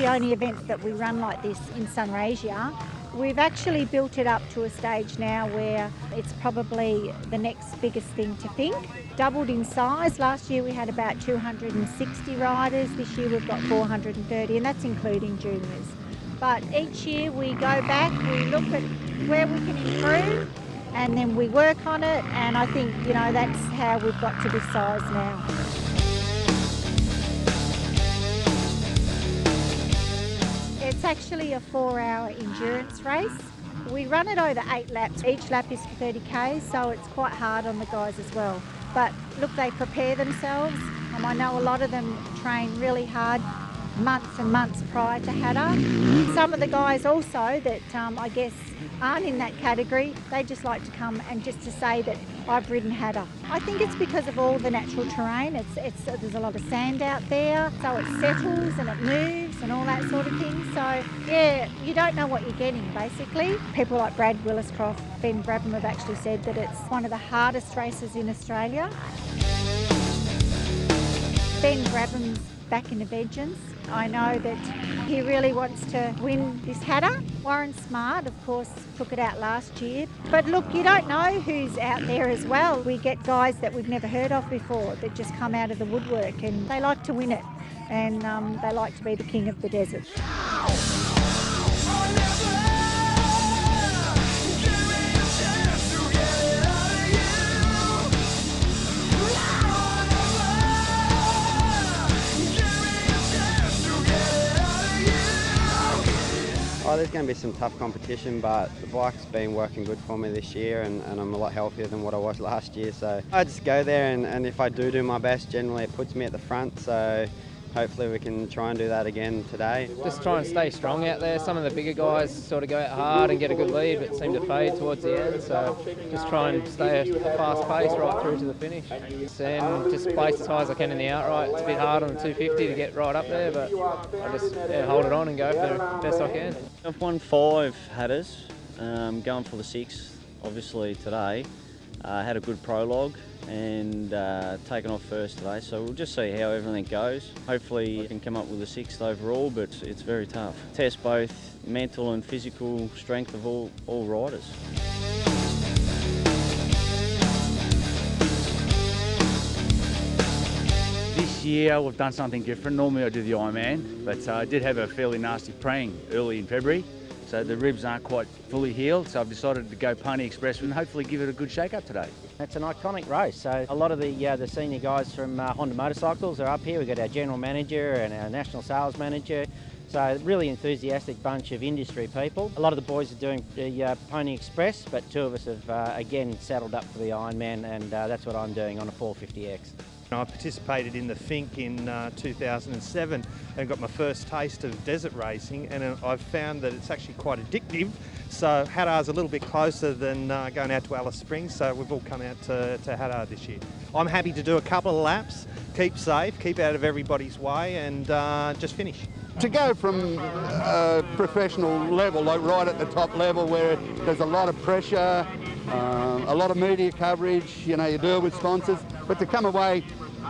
the only event that we run like this in Sunraysia. We've actually built it up to a stage now where it's probably the next biggest thing to think. Doubled in size. Last year we had about 260 riders. This year we've got 430, and that's including juniors. But each year we go back, we look at where we can improve, and then we work on it, and I think, you know, that's how we've got to this size now. It's actually a 4-hour endurance race. We run it over 8 laps. Each lap is 30k, so it's quite hard on the guys as well. But look, they prepare themselves. I know a lot of them train really hard months and months prior to Hattah. Some of the guys also that I guess aren't in that category, they just like to come and just to say that I've ridden Hattah. I think it's because of all the natural terrain. There's a lot of sand out there, so it settles and it moves and all that sort of thing. So yeah, you don't know what you're getting basically. People like Brad Williscroft, Ben Brabham have actually said that it's one of the hardest races in Australia. Ben Brabham's back in the vengeance. I know that he really wants to win this Hattah. Warren Smart, of course, took it out last year. But look, you don't know who's out there as well. We get guys that we've never heard of before that just come out of the woodwork, and they like to win it, and they like to be the king of the desert. Oh, there's going to be some tough competition, but the bike's been working good for me this year, and I'm a lot healthier than what I was last year. So I just go there, and if I do my best, generally it puts me at the front. So hopefully we can try and do that again today. Just try and stay strong out there. Some of the bigger guys sort of go out hard and get a good lead, but seem to fade towards the end. So just try and stay at a fast pace right through to the finish. And just place as high as I can in the outright. It's a bit hard on the 250 to get right up there, but I just hold it on and go for the best I can. I've won 5 Hattahs, going for the 6th obviously today. Had a good prologue and taken off first today, so we'll just see how everything goes. Hopefully I can come up with a 6th overall, but it's very tough. Test both mental and physical strength of all riders. This year we've done something different. Normally I do the Ironman, but I did have a fairly nasty praying early in February, so the ribs aren't quite fully healed, so I've decided to go Pony Express and hopefully give it a good shake-up today. It's an iconic race, so a lot of the senior guys from Honda Motorcycles are up here. We've got our general manager and our national sales manager, so really enthusiastic bunch of industry people. A lot of the boys are doing the Pony Express, but 2 of us have again saddled up for the Ironman, and that's what I'm doing on a 450X. I participated in the Fink in 2007 and got my first taste of desert racing, and I've found that it's actually quite addictive. So Hattah's a little bit closer than going out to Alice Springs, so we've all come out to Hattah this year. I'm happy to do a couple of laps, keep safe, keep out of everybody's way, and just finish. To go from a professional level, like right at the top level where there's a lot of pressure, a lot of media coverage, you know, you deal with sponsors, but to come away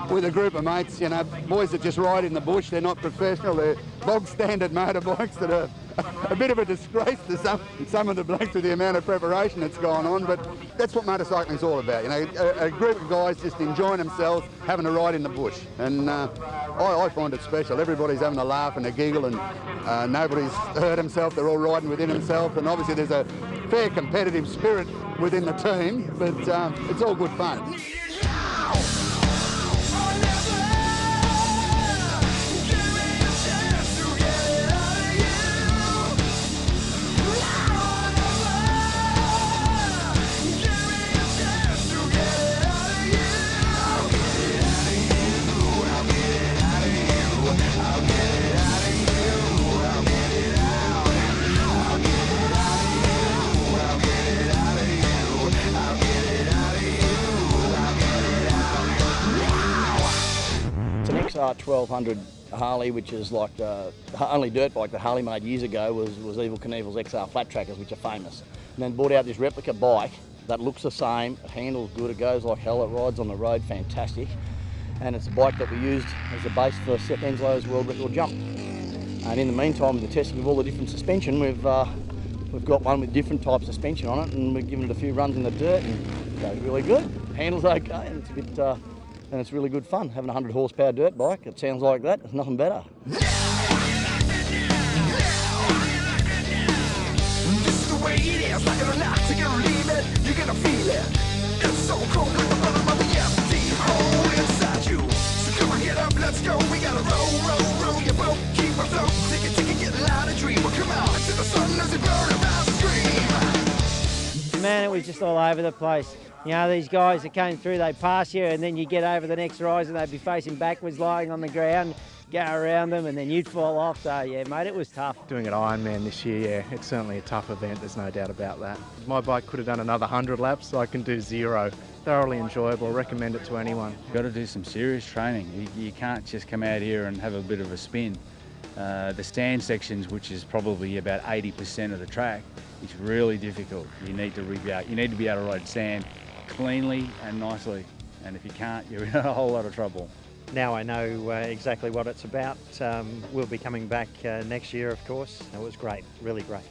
with a group of mates, you know, boys that just ride in the bush, they're not professional, they're bog standard motorbikes that are a bit of a disgrace to some of the blokes with the amount of preparation that's gone on, but that's what motorcycling's all about, you know, a group of guys just enjoying themselves, having a ride in the bush, and I find it special. Everybody's having a laugh and a giggle, and nobody's hurt himself, they're all riding within themselves, and obviously there's a fair competitive spirit within the team, but it's all good fun. It's an XR1200 Harley, which is like the only dirt bike that Harley made years ago was Evel Knievel's XR flat trackers, which are famous. And then bought out this replica bike that looks the same, it handles good, it goes like hell, it rides on the road fantastic. And it's a bike that we used as a base for Sepp Henslow's world record jump. And in the meantime, with the testing of all the different suspension, we've got one with different types of suspension on it, and we've given it a few runs in the dirt, and it goes really good. Handles okay, and it's a bit, and it's really good fun having a 100 horsepower dirt bike. It sounds like that. There's nothing better. This is the way it is, like it or not, you're gonna leave it, you're gonna feel it. It's so cold at the bottom of the empty hole inside you. So come on, get up, let's go. We gotta roll your boat, keep afloat. Take it, get loud and dream. Well, come on, to the sun as it burn around the stream. Man, it was just all over the place. You know, these guys that came through, they pass you, and then you get over the next rise and they'd be facing backwards, lying on the ground, go around them, and then you'd fall off. So, yeah, mate, it was tough. Doing an Ironman this year, yeah, it's certainly a tough event, there's no doubt about that. My bike could have done another 100 laps, so I can do 0. Thoroughly enjoyable, recommend it to anyone. You've got to do some serious training. You can't just come out here and have a bit of a spin. The stand sections, which is probably about 80% of the track, is really difficult. You need to be able to ride sand cleanly and nicely, and if you can't, you're in a whole lot of trouble. Now I know exactly what it's about. We'll be coming back next year, of course. It was great, really great.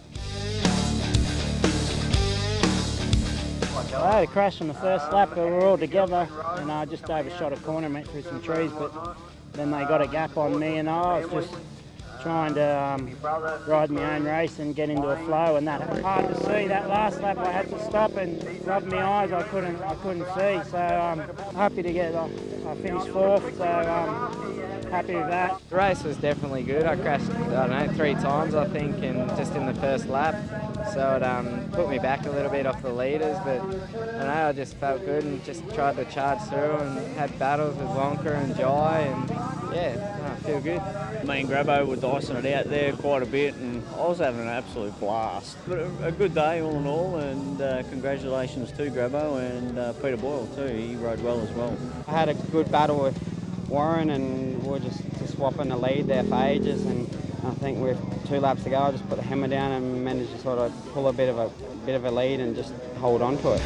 I had a crash on the first lap, but we were all together, and I just overshot a corner, went through some trees, but then they got a gap on me, and I was just trying to ride my own race and get into a flow, and that was hard to see. That last lap I had to stop and rub my eyes. I couldn't see. So I'm happy to get. I finished 4th, so I'm happy with that. The race was definitely good. I crashed, I don't know, 3 times I think, just in the first lap. So it put me back a little bit off the leaders, but I don't know, I just felt good and just tried to charge through and had battles with Wonka and Jai, and yeah, I feel good. Me and Grabbo were dicing it out there quite a bit, and I was having an absolute blast. But a good day all in all, and congratulations to Grabbo and Peter Boyle too. He rode well as well. I had a good battle with Warren, and we were just swapping the lead there for ages, and I think with 2 laps to go, I just put the hammer down and managed to sort of pull a bit of a lead and just hold on to it.